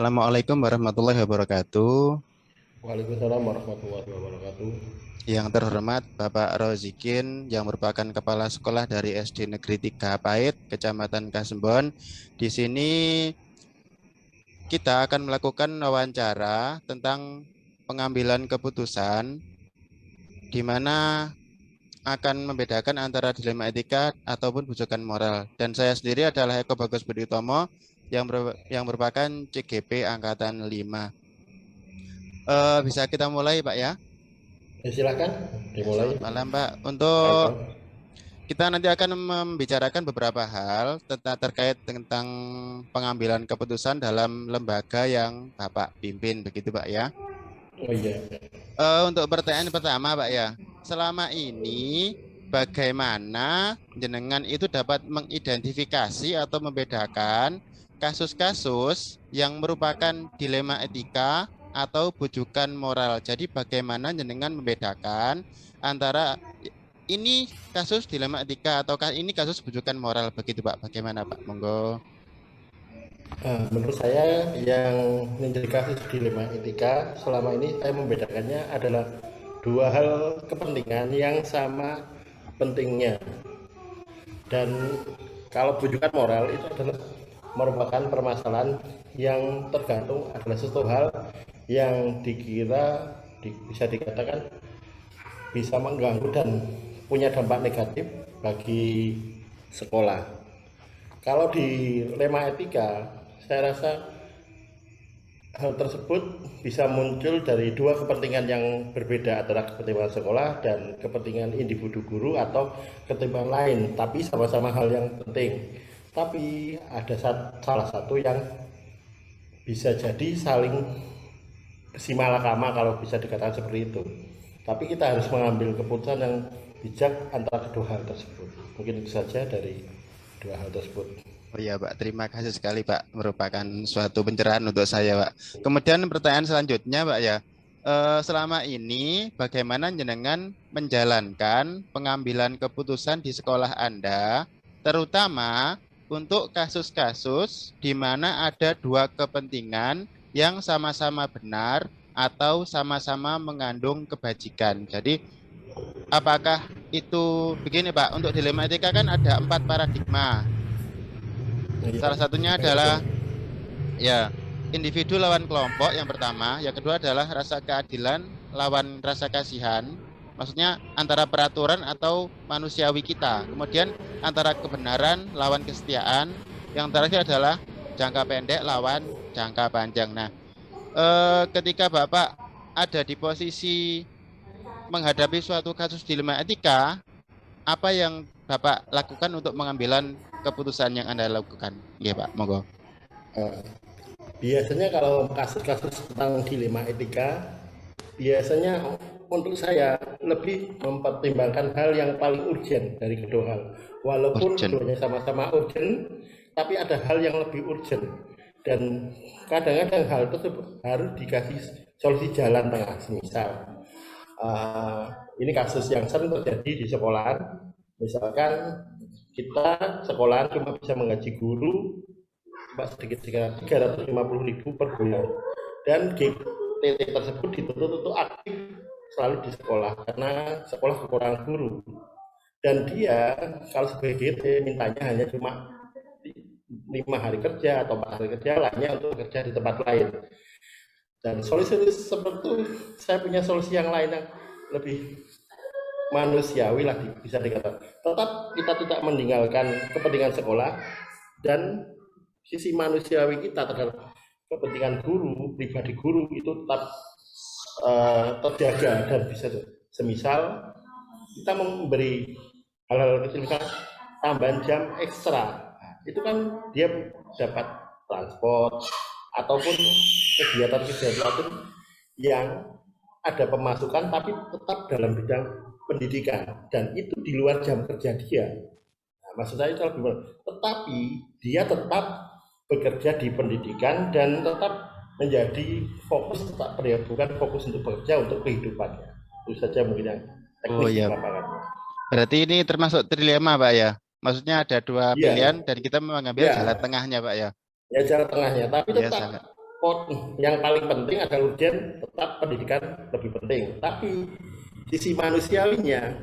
Assalamualaikum warahmatullahi wabarakatuh. Waalaikumsalam warahmatullahi wabarakatuh. Yang terhormat Bapak Rozikin yang merupakan Kepala Sekolah dari SD Negeri 3 Pait, Kecamatan Kasembon. Di sini kita akan melakukan wawancara tentang pengambilan keputusan di mana akan membedakan antara dilema etika ataupun bujukan moral. Dan saya sendiri adalah Eko Bagus Budi Utomo yang merupakan CGP Angkatan 5. Bisa kita mulai, Pak ya? Ya, silakan Ya, dimulai. selamat malam, Pak. Malam. Untuk kita nanti akan membicarakan beberapa hal tentang terkait tentang pengambilan keputusan dalam lembaga yang Bapak pimpin, begitu, Pak ya. Oh iya. Untuk pertanyaan pertama, Pak ya, selama ini bagaimana jenengan itu dapat mengidentifikasi atau membedakan kasus-kasus yang merupakan dilema etika atau bujukan moral. Jadi bagaimana jenengan membedakan antara ini kasus dilema etika ataukah ini kasus bujukan moral, begitu Pak? Bagaimana Pak? Monggo. Menurut saya yang menjadi kasus dilema etika selama ini saya membedakannya adalah dua hal kepentingan yang sama pentingnya. Dan kalau bujukan moral itu adalah merupakan permasalahan yang tergantung adalah sesuatu hal yang bisa dikatakan bisa mengganggu dan punya dampak negatif bagi sekolah. Kalau di lema etika, saya rasa hal tersebut bisa muncul dari dua kepentingan yang berbeda antara kepentingan sekolah dan kepentingan individu guru atau kepentingan lain, tapi sama-sama hal yang penting. Tapi ada salah satu yang bisa jadi saling simalakama kalau bisa dikatakan seperti itu. Tapi kita harus mengambil keputusan yang bijak antara kedua hal tersebut. Mungkin itu saja dari dua hal tersebut. Oh iya Pak, terima kasih sekali Pak. Merupakan suatu pencerahan untuk saya Pak. Kemudian pertanyaan selanjutnya Pak ya. Selama ini bagaimana jenengan menjalankan pengambilan keputusan di sekolah Anda, terutama untuk kasus-kasus di mana ada dua kepentingan yang sama-sama benar atau sama-sama mengandung kebajikan. Jadi apakah itu begini Pak, untuk dilema etika kan ada 4 paradigma. Iya, Salah satunya yang betul. adalah ya individu lawan kelompok yang pertama, yang kedua adalah rasa keadilan lawan rasa kasihan. Maksudnya antara peraturan atau manusiawi kita. Kemudian antara kebenaran lawan kesetiaan. Yang terakhir adalah jangka pendek lawan jangka panjang. Nah, ketika Bapak ada di posisi menghadapi suatu kasus dilema etika, apa yang Bapak lakukan untuk mengambilan keputusan yang Anda lakukan? Iya, Pak, monggo. Eh, Biasanya kalau kasus-kasus tentang dilema etika, biasanya untuk saya lebih mempertimbangkan hal yang paling urgent dari kedua hal. Walaupun Urgent. keduanya sama-sama urgent, tapi ada hal yang lebih urgent. Dan kadang-kadang hal tersebut harus dikasih solusi jalan tengah. Misal, uh, ini kasus yang sering terjadi di sekolahan. Misalkan kita sekolahan cuma bisa menggaji guru sedikit 350.000 per bulan, dan GTT tersebut dituntut untuk aktif selalu di sekolah karena sekolah kekurangan guru, dan dia kalau sebagai GT mintanya hanya cuma 5 hari kerja atau 4 hari kerja lainnya untuk kerja di tempat lain. Dan solusi seperti itu saya punya solusi yang lain yang lebih manusiawi lah bisa dikatakan. Tetap kita tidak meninggalkan kepentingan sekolah, dan sisi manusiawi kita terhadap kepentingan guru, pribadi guru itu tetap terjaga dan bisa semisal kita memberi hal-hal kecil, misalnya tambahan jam ekstra, itu kan dia dapat transport ataupun kegiatan-kegiatan yang ada pemasukan tapi tetap dalam bidang pendidikan, dan itu di luar jam kerja dia. Nah, maksud saya itu lebih tetapi dia tetap bekerja di pendidikan dan tetap menjadi fokus, tetap bukan fokus untuk bekerja untuk kehidupannya. Itu saja mungkin yang Oh teknis di iya, lapangan. berarti ini termasuk trilema, Pak ya. Maksudnya ada dua Iya, pilihan dan kita mengambil jalan ya, tengahnya, Pak ya. ya jalan tengahnya, tapi Iya, tetap sangat. yang paling penting adalah urgen, tetap pendidikan lebih penting. Tapi sisi manusiawinya,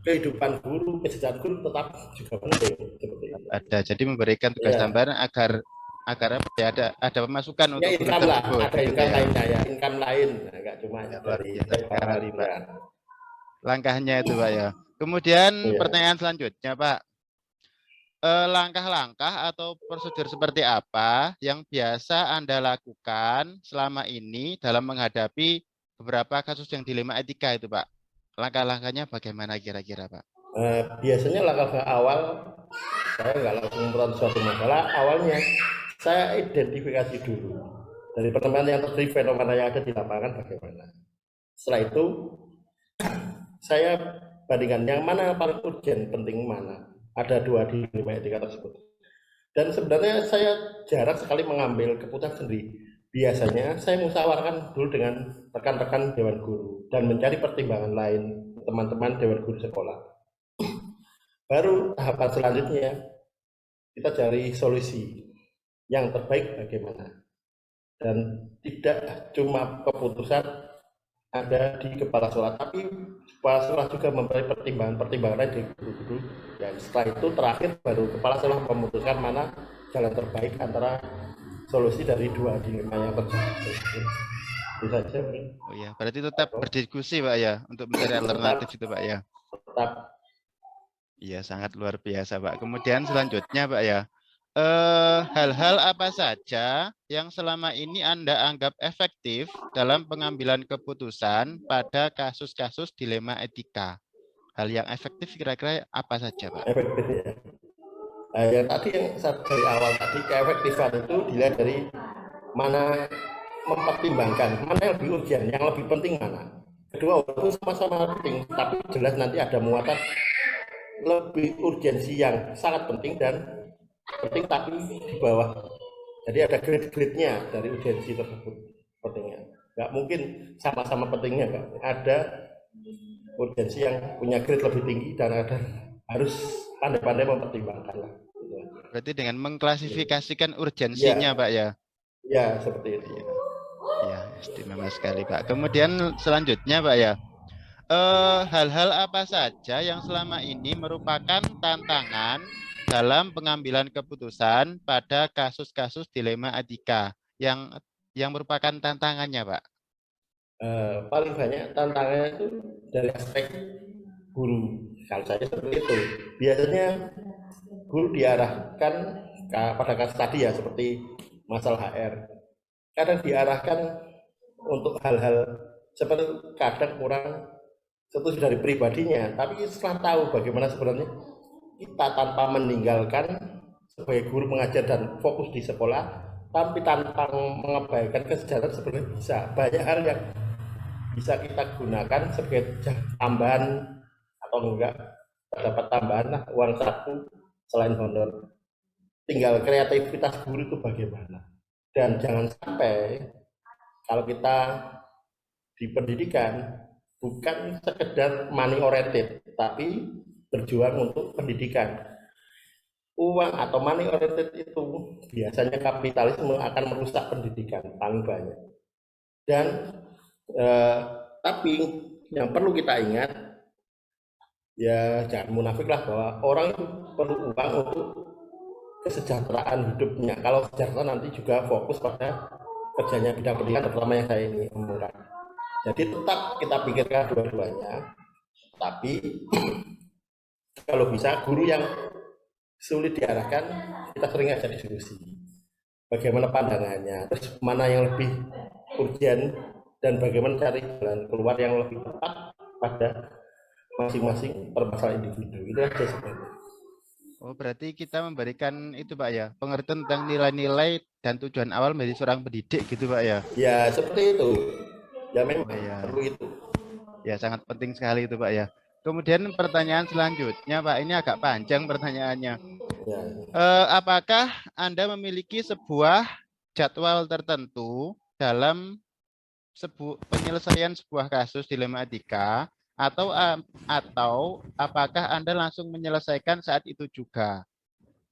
kehidupan guru, kesejahteraan guru tetap juga penting. Seperti itu. Ada, jadi memberikan tugas Ya, tambahan agar apa ya, ada pemasukan ya untuk guru income lah, tersebut, ada begitu income ya. lainnya ya, income lain, nah, nggak cuma Ya, luar dari biasa sekolah sekali, Pak. liburan. Langkahnya itu, Pak ya. Kemudian Ya. pertanyaan selanjutnya, Pak. Langkah-langkah atau prosedur seperti apa yang biasa Anda lakukan selama ini dalam menghadapi beberapa kasus yang dilema etika itu, Pak? Langkah-langkahnya bagaimana kira-kira, Pak? Biasanya langkah awal saya nggak langsung menemukan suatu masalah. Awalnya saya identifikasi dulu dari pertemuan yang terjadi, fenomena yang ada di lapangan bagaimana. Setelah itu saya bandingkan yang mana yang paling urgent, penting mana. Ada dua dilema etika tersebut. Dan sebenarnya saya jarang sekali mengambil keputusan sendiri. Biasanya saya musyawarahkan dulu dengan rekan-rekan dewan guru dan mencari pertimbangan lain teman-teman dewan guru sekolah. Baru tahapan selanjutnya kita cari solusi yang terbaik bagaimana. Dan tidak cuma keputusan ada di kepala sekolah, tapi kepala sekolah juga memberi pertimbangan-pertimbangan lain di guru-guru. Dan setelah itu terakhir baru kepala sekolah memutuskan mana jalan terbaik antara solusi dari dua dilema yang terjadi. Itu saja. Oh ya, berarti tetap berdiskusi, Pak ya, untuk mencari alternatif itu, Pak ya. Tetap. Iya, sangat luar biasa, Pak. Kemudian selanjutnya, Pak ya, hal-hal apa saja yang selama ini Anda anggap efektif dalam pengambilan keputusan pada kasus-kasus dilema etika? Hal yang efektif kira-kira apa saja, Pak? Efektif ya. Yang tadi yang dari awal tadi, keefektifan itu dilihat dari mana mempertimbangkan mana yang lebih urgent, yang lebih penting mana. Kedua walaupun sama-sama penting, tapi jelas nanti ada muatan lebih urgensi yang sangat penting dan penting tapi di bawah. Jadi ada grade-grade-nya dari urgensi tersebut pentingnya. Nggak mungkin sama-sama pentingnya, kan? Ada urgensi yang punya grade lebih tinggi dan ada harus pandai-pandai mempertimbangkan lah. Berarti dengan mengklasifikasikan urgensinya, Ya, Pak ya. ya seperti itu. Ya, ya, istimewa sekali, Pak. Kemudian selanjutnya, Pak ya, hal-hal apa saja yang selama ini merupakan tantangan dalam pengambilan keputusan pada kasus-kasus dilema etika yang merupakan tantangannya, Pak? Paling banyak tantangannya itu dari aspek guru. Kalau saya seperti itu, biasanya guru diarahkan pada kasus tadi ya seperti masalah HR. Kadang diarahkan untuk hal-hal seperti kadang kurang setuju dari pribadinya, tapi setelah tahu bagaimana sebenarnya kita tanpa meninggalkan sebagai guru mengajar dan fokus di sekolah, tapi tanpa mengabaikan kesejahteraan sebenarnya bisa banyak hal yang bisa kita gunakan sebagai tambahan atau enggak dapat tambahan lah uang saku selain honor. Tinggal kreativitas guru itu bagaimana. Dan jangan sampai kalau kita di pendidikan bukan sekedar money oriented, tapi berjuang untuk pendidikan. Uang atau money oriented itu biasanya kapitalisme akan merusak pendidikan paling banyak. Dan tapi yang perlu kita ingat, ya jangan munafik lah bahwa orang itu perlu uang untuk kesejahteraan hidupnya. Kalau kesejahteraan nanti juga fokus pada kerjanya bidang pendidikan, terutama yang saya ini omongkan. Jadi tetap kita pikirkan dua-duanya, tapi kalau bisa guru yang sulit diarahkan, kita sering aja diskusi bagaimana pandangannya, terus mana yang lebih urgent dan bagaimana cari jalan keluar yang lebih tepat pada masing-masing permasalahan individu. Itu aja sebenarnya. Oh, berarti kita memberikan itu, Pak ya, pengertian tentang nilai-nilai dan tujuan awal menjadi seorang pendidik gitu, Pak ya. Ya seperti itu. Ya memang ya. perlu itu. Ya, sangat penting sekali itu, Pak ya. Kemudian pertanyaan selanjutnya, Pak, ini agak panjang pertanyaannya. Ya. Apakah Anda memiliki sebuah jadwal tertentu dalam penyelesaian sebuah kasus dilema etika atau apakah Anda langsung menyelesaikan saat itu juga?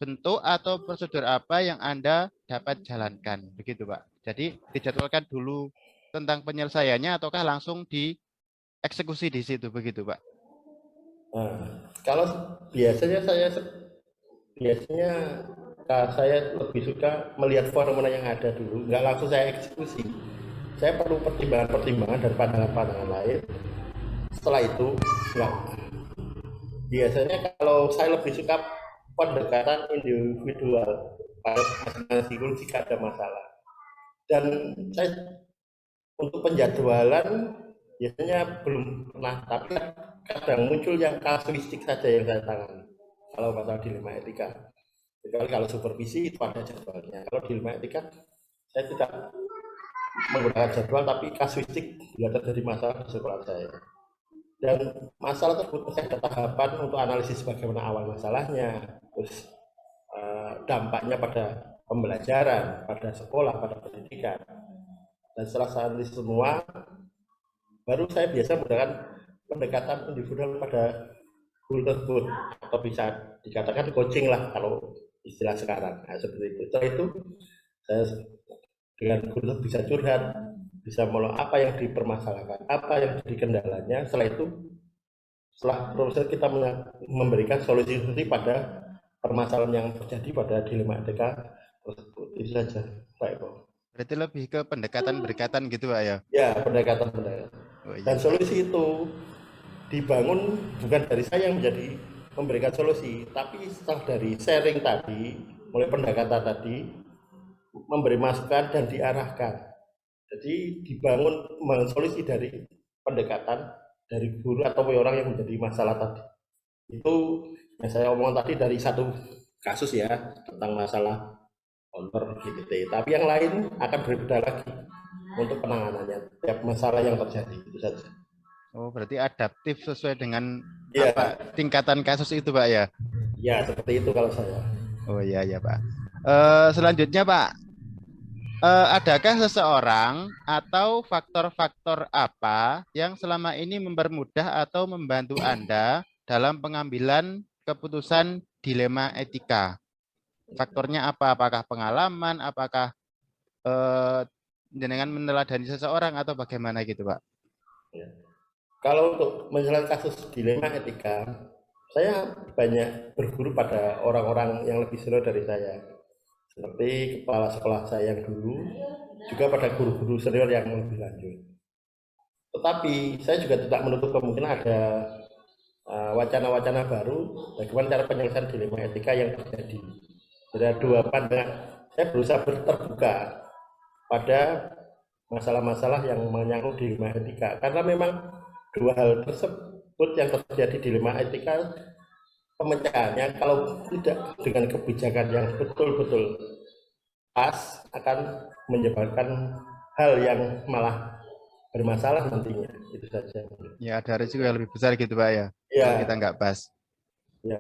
Bentuk atau prosedur apa yang Anda dapat jalankan? Begitu, Pak. Jadi dijadwalkan dulu tentang penyelesaiannya ataukah langsung dieksekusi di situ begitu, Pak? Nah, kalau biasanya biasanya saya lebih suka melihat fenomena yang ada dulu, nggak langsung saya eksekusi. Saya perlu pertimbangan-pertimbangan dan pandangan-pandangan lain. Setelah itu, nggak. Biasanya kalau saya lebih suka pendekatan individual pada masing-masing guru jika ada masalah. Dan saya untuk penjadwalan biasanya belum pernah, tapi kadang muncul yang kasuistik saja yang saya tangani. Kalau masalah dilema etika, kecuali kalau supervisi itu ada jadwalnya. Kalau dilema etika, saya tidak menggunakan jadwal, tapi kasuistik bila terjadi masalah di sekolah saya. Dan masalah tersebut pasti ada tahapan untuk analisis bagaimana awal masalahnya, terus dampaknya pada pembelajaran, pada sekolah, pada pendidikan. Dan setelah saya analisis semua, baru saya biasa menggunakan pendekatan individual pada guru tersebut, atau bisa dikatakan coaching lah kalau istilah sekarang. Nah, seperti itu. Setelah itu saya dengan guru bisa curhat, bisa mulai apa yang dipermasalahkan, apa yang jadi kendalanya. Setelah proses kita memberikan solusi pada permasalahan yang terjadi pada dilema etika tersebut. Itu saja, Pak Eko. Berarti lebih ke pendekatan-pendekatan gitu, Pak ya? Ya, pendekatan. Oh, Dan iya, Pak. solusi itu dibangun bukan dari saya yang menjadi memberikan solusi, tapi setelah dari sharing tadi, mulai pendekatan tadi, memberi masukan dan diarahkan. Jadi dibangun solusi dari pendekatan dari guru atau orang yang menjadi masalah tadi. Itu yang saya omong tadi dari satu kasus ya, tentang masalah honor GBT. Tapi yang lain akan berbeda lagi untuk penanganannya tiap masalah yang terjadi, itu saja. Oh, berarti adaptif sesuai dengan Ya, apa tingkatan kasus itu, Pak ya? ya seperti itu kalau saya. Oh iya, ya, Pak. Selanjutnya, Pak, adakah seseorang atau faktor-faktor apa yang selama ini mempermudah atau membantu Anda dalam pengambilan keputusan dilema etika? Faktornya apa? Apakah pengalaman? Apakah dengan meneladani seseorang atau bagaimana gitu, Pak? Ya. Kalau untuk menyelesaikan kasus dilema etika, saya banyak berguru pada orang-orang yang lebih senior dari saya, seperti kepala sekolah saya yang dulu, juga pada guru-guru senior yang lebih lanjut. Tetapi saya juga tidak menutup kemungkinan ada wacana-wacana baru bagaimana cara penyelesaian dilema etika yang terjadi. Ada dua pandangan. Saya berusaha terbuka pada masalah-masalah yang menyangkut dilema etika, karena memang dua hal tersebut yang terjadi dilema etika, pemecahannya kalau tidak dengan kebijakan yang betul-betul pas akan menyebabkan hal yang malah bermasalah nantinya. Itu saja. Ya, ada risiko yang lebih besar gitu, Pak ya. Ya, Kalau kita nggak pas. ya.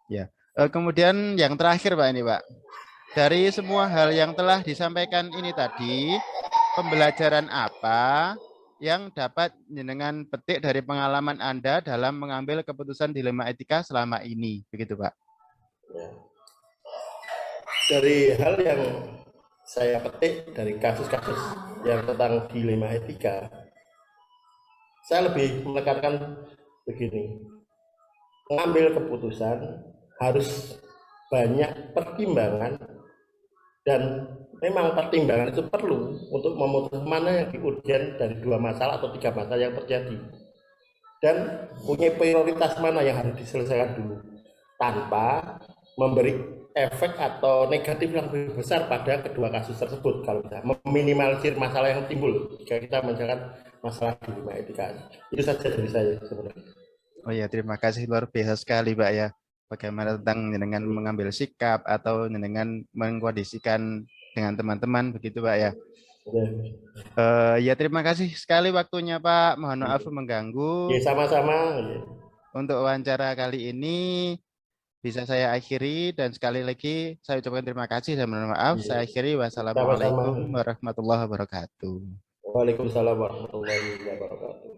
Ya. Kemudian yang terakhir, Pak, ini, Pak. Dari semua hal yang telah disampaikan ini tadi, pembelajaran apa yang dapat dengan petik dari pengalaman Anda dalam mengambil keputusan dilema etika selama ini? Begitu, Pak. Ya. Dari hal yang saya petik dari kasus-kasus yang tentang dilema etika, saya lebih menekankan begini, mengambil keputusan harus banyak pertimbangan, dan memang pertimbangan itu perlu untuk memutuskan mana yang diurgen dari dua masalah atau tiga masalah yang terjadi, dan punya prioritas mana yang harus diselesaikan dulu tanpa memberi efek atau negatif yang lebih besar pada kedua kasus tersebut. Kalau bisa meminimalisir masalah yang timbul jika kita menjalankan masalah dilema etika. Itu saja dari saya sebenarnya. Oh ya, terima kasih, luar biasa sekali, Pak ya. Bagaimana tentang dengan mengambil sikap atau dengan mengkondisikan dengan teman-teman begitu, Pak ya. Ya, terima kasih sekali waktunya, Pak. Mohon maaf mengganggu. Ya, sama-sama. Untuk wawancara kali ini bisa saya akhiri, dan sekali lagi saya ucapkan terima kasih dan mohon maaf. Ya. Saya akhiri. Sama-sama. Wassalamualaikum warahmatullahi wabarakatuh. Waalaikumsalam warahmatullahi wabarakatuh.